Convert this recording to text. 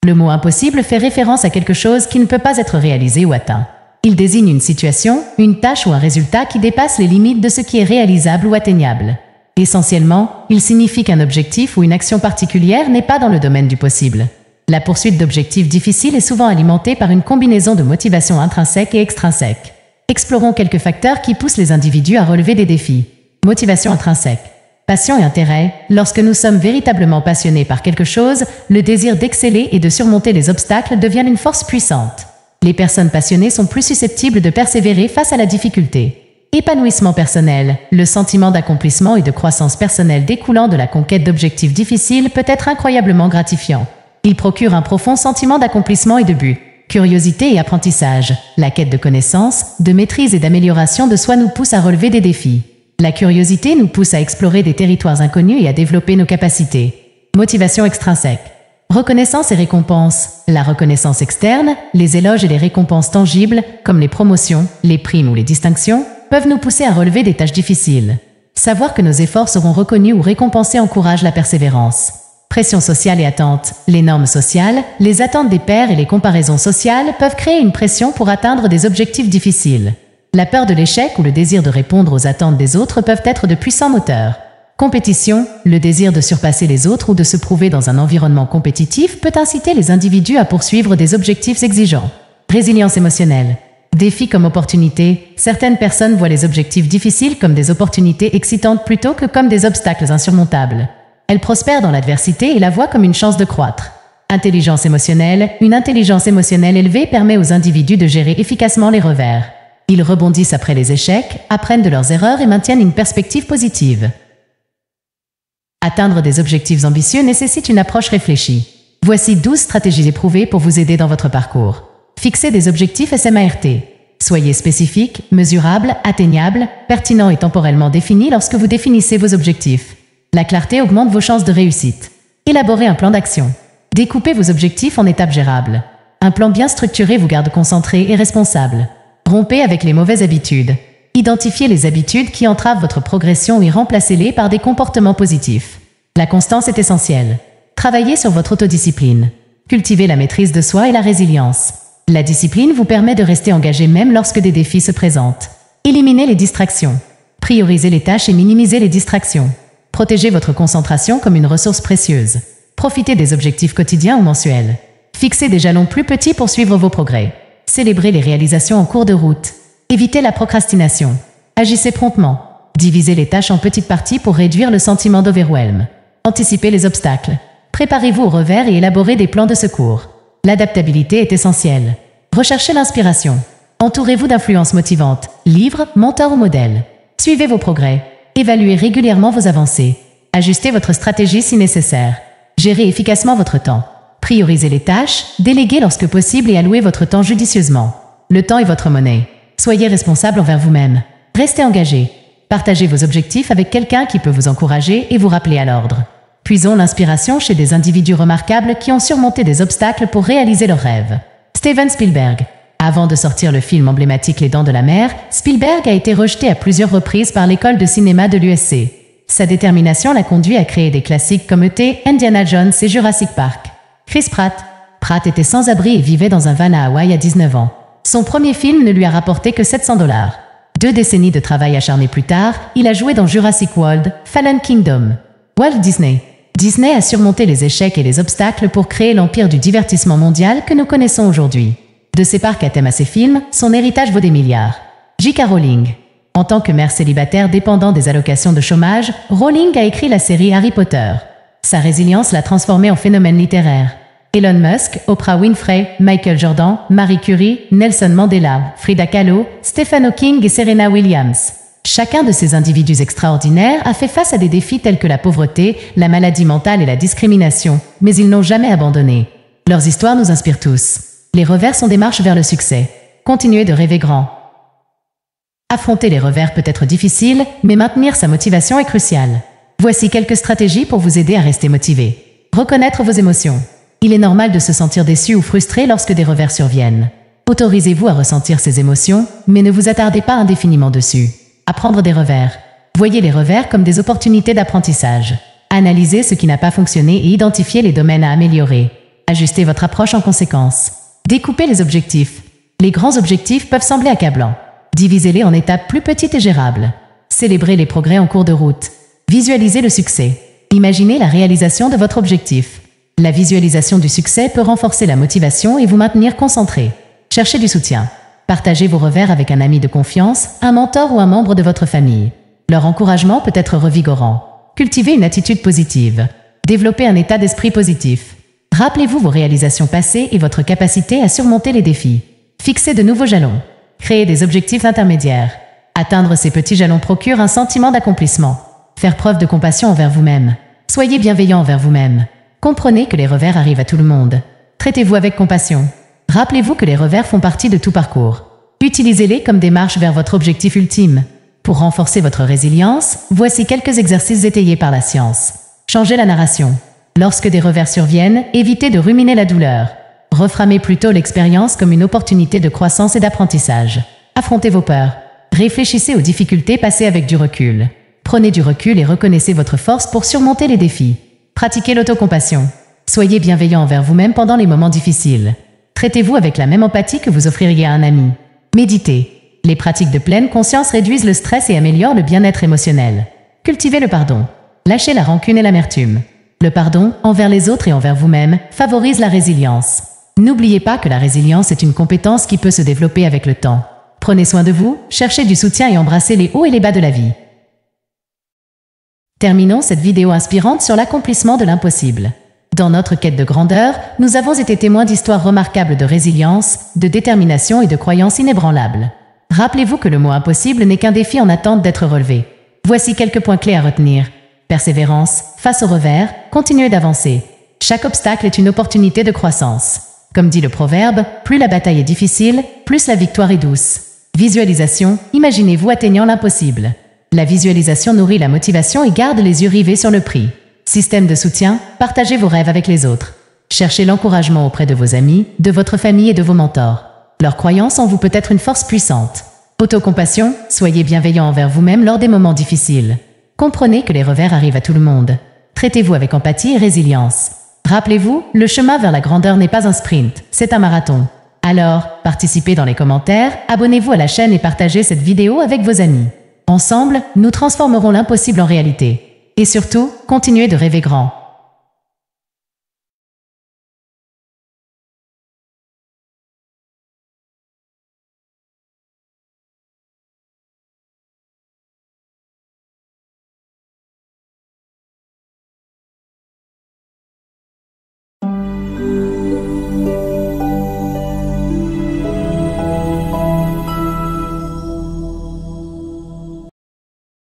Le mot impossible fait référence à quelque chose qui ne peut pas être réalisé ou atteint. Il désigne une situation, une tâche ou un résultat qui dépasse les limites de ce qui est réalisable ou atteignable. Essentiellement, il signifie qu'un objectif ou une action particulière n'est pas dans le domaine du possible. La poursuite d'objectifs difficiles est souvent alimentée par une combinaison de motivations intrinsèques et extrinsèques. Explorons quelques facteurs qui poussent les individus à relever des défis. Motivation intrinsèque. Passion et intérêt. Lorsque nous sommes véritablement passionnés par quelque chose, le désir d'exceller et de surmonter les obstacles devient une force puissante. Les personnes passionnées sont plus susceptibles de persévérer face à la difficulté. Épanouissement personnel. Le sentiment d'accomplissement et de croissance personnelle découlant de la conquête d'objectifs difficiles peut être incroyablement gratifiant. Il procure un profond sentiment d'accomplissement et de but. Curiosité et apprentissage. La quête de connaissances, de maîtrise et d'amélioration de soi nous pousse à relever des défis. La curiosité nous pousse à explorer des territoires inconnus et à développer nos capacités. Motivation extrinsèque. Reconnaissance et récompense. La reconnaissance externe, les éloges et les récompenses tangibles, comme les promotions, les primes ou les distinctions, peuvent nous pousser à relever des tâches difficiles. Savoir que nos efforts seront reconnus ou récompensés encourage la persévérance. Pression sociale et attente. Les normes sociales, les attentes des pairs et les comparaisons sociales peuvent créer une pression pour atteindre des objectifs difficiles. La peur de l'échec ou le désir de répondre aux attentes des autres peuvent être de puissants moteurs. Compétition, le désir de surpasser les autres ou de se prouver dans un environnement compétitif peut inciter les individus à poursuivre des objectifs exigeants. Résilience émotionnelle. Défis comme opportunités, certaines personnes voient les objectifs difficiles comme des opportunités excitantes plutôt que comme des obstacles insurmontables. Elles prospèrent dans l'adversité et la voient comme une chance de croître. Intelligence émotionnelle. Une intelligence émotionnelle élevée permet aux individus de gérer efficacement les revers. Ils rebondissent après les échecs, apprennent de leurs erreurs et maintiennent une perspective positive. Atteindre des objectifs ambitieux nécessite une approche réfléchie. Voici 12 stratégies éprouvées pour vous aider dans votre parcours. Fixez des objectifs SMART. Soyez spécifiques, mesurables, atteignables, pertinents et temporellement définis lorsque vous définissez vos objectifs. La clarté augmente vos chances de réussite. Élaborez un plan d'action. Découpez vos objectifs en étapes gérables. Un plan bien structuré vous garde concentré et responsable. Rompez avec les mauvaises habitudes. Identifiez les habitudes qui entravent votre progression et remplacez-les par des comportements positifs. La constance est essentielle. Travaillez sur votre autodiscipline. Cultivez la maîtrise de soi et la résilience. La discipline vous permet de rester engagé même lorsque des défis se présentent. Éliminez les distractions. Priorisez les tâches et minimisez les distractions. Protégez votre concentration comme une ressource précieuse. Profitez des objectifs quotidiens ou mensuels. Fixez des jalons plus petits pour suivre vos progrès. Célébrez les réalisations en cours de route. Évitez la procrastination. Agissez promptement. Divisez les tâches en petites parties pour réduire le sentiment d'overwhelm. Anticipez les obstacles. Préparez-vous au revers et élaborez des plans de secours. L'adaptabilité est essentielle. Recherchez l'inspiration. Entourez-vous d'influences motivantes, livres, mentors ou modèles. Suivez vos progrès. Évaluez régulièrement vos avancées. Ajustez votre stratégie si nécessaire. Gérez efficacement votre temps. Priorisez les tâches, déléguez lorsque possible et allouez votre temps judicieusement. Le temps est votre monnaie. Soyez responsable envers vous-même. Restez engagé. Partagez vos objectifs avec quelqu'un qui peut vous encourager et vous rappeler à l'ordre. Puisons l'inspiration chez des individus remarquables qui ont surmonté des obstacles pour réaliser leurs rêves. Steven Spielberg. Avant de sortir le film emblématique Les Dents de la Mer, Spielberg a été rejeté à plusieurs reprises par l'école de cinéma de l'USC. Sa détermination l'a conduit à créer des classiques comme E.T., Indiana Jones et Jurassic Park. Chris Pratt. Pratt était sans abri et vivait dans un van à Hawaï à 19 ans. Son premier film ne lui a rapporté que $700. 2 décennies de travail acharné plus tard, il a joué dans Jurassic World, Fallen Kingdom. Walt Disney. Disney a surmonté les échecs et les obstacles pour créer l'empire du divertissement mondial que nous connaissons aujourd'hui. De ses parcs à thème à ses films, son héritage vaut des milliards. J.K. Rowling. En tant que mère célibataire dépendant des allocations de chômage, Rowling a écrit la série Harry Potter. Sa résilience l'a transformé en phénomène littéraire. Elon Musk, Oprah Winfrey, Michael Jordan, Marie Curie, Nelson Mandela, Frida Kahlo, Stephen Hawking et Serena Williams. Chacun de ces individus extraordinaires a fait face à des défis tels que la pauvreté, la maladie mentale et la discrimination, mais ils n'ont jamais abandonné. Leurs histoires nous inspirent tous. Les revers sont des marches vers le succès. Continuez de rêver grand. Affronter les revers peut être difficile, mais maintenir sa motivation est crucial. Voici quelques stratégies pour vous aider à rester motivé. Reconnaître vos émotions. Il est normal de se sentir déçu ou frustré lorsque des revers surviennent. Autorisez-vous à ressentir ces émotions, mais ne vous attardez pas indéfiniment dessus. Apprendre des revers. Voyez les revers comme des opportunités d'apprentissage. Analysez ce qui n'a pas fonctionné et identifiez les domaines à améliorer. Ajustez votre approche en conséquence. Découpez les objectifs. Les grands objectifs peuvent sembler accablants. Divisez-les en étapes plus petites et gérables. Célébrez les progrès en cours de route. Visualisez le succès. Imaginez la réalisation de votre objectif. La visualisation du succès peut renforcer la motivation et vous maintenir concentré. Cherchez du soutien. Partagez vos revers avec un ami de confiance, un mentor ou un membre de votre famille. Leur encouragement peut être revigorant. Cultivez une attitude positive. Développez un état d'esprit positif. Rappelez-vous vos réalisations passées et votre capacité à surmonter les défis. Fixez de nouveaux jalons. Créez des objectifs intermédiaires. Atteindre ces petits jalons procure un sentiment d'accomplissement. Faire preuve de compassion envers vous-même. Soyez bienveillant envers vous-même. Comprenez que les revers arrivent à tout le monde. Traitez-vous avec compassion. Rappelez-vous que les revers font partie de tout parcours. Utilisez-les comme des marches vers votre objectif ultime. Pour renforcer votre résilience, voici quelques exercices étayés par la science. Changez la narration. Lorsque des revers surviennent, évitez de ruminer la douleur. Reframez plutôt l'expérience comme une opportunité de croissance et d'apprentissage. Affrontez vos peurs. Réfléchissez aux difficultés passées avec du recul. Prenez du recul et reconnaissez votre force pour surmonter les défis. Pratiquez l'autocompassion. Soyez bienveillant envers vous-même pendant les moments difficiles. Traitez-vous avec la même empathie que vous offririez à un ami. Méditez. Les pratiques de pleine conscience réduisent le stress et améliorent le bien-être émotionnel. Cultivez le pardon. Lâchez la rancune et l'amertume. Le pardon, envers les autres et envers vous-même, favorise la résilience. N'oubliez pas que la résilience est une compétence qui peut se développer avec le temps. Prenez soin de vous, cherchez du soutien et embrassez les hauts et les bas de la vie. Terminons cette vidéo inspirante sur l'accomplissement de l'impossible. Dans notre quête de grandeur, nous avons été témoins d'histoires remarquables de résilience, de détermination et de croyances inébranlables. Rappelez-vous que le mot impossible n'est qu'un défi en attente d'être relevé. Voici quelques points clés à retenir. Persévérance, face au revers, continuez d'avancer. Chaque obstacle est une opportunité de croissance. Comme dit le proverbe, plus la bataille est difficile, plus la victoire est douce. Visualisation, imaginez-vous atteignant l'impossible. La visualisation nourrit la motivation et garde les yeux rivés sur le prix. Système de soutien, partagez vos rêves avec les autres. Cherchez l'encouragement auprès de vos amis, de votre famille et de vos mentors. Leur croyance en vous peut être une force puissante. Autocompassion, soyez bienveillant envers vous-même lors des moments difficiles. Comprenez que les revers arrivent à tout le monde. Traitez-vous avec empathie et résilience. Rappelez-vous, le chemin vers la grandeur n'est pas un sprint, c'est un marathon. Alors, participez dans les commentaires, abonnez-vous à la chaîne et partagez cette vidéo avec vos amis. Ensemble, nous transformerons l'impossible en réalité. Et surtout, continuez de rêver grand.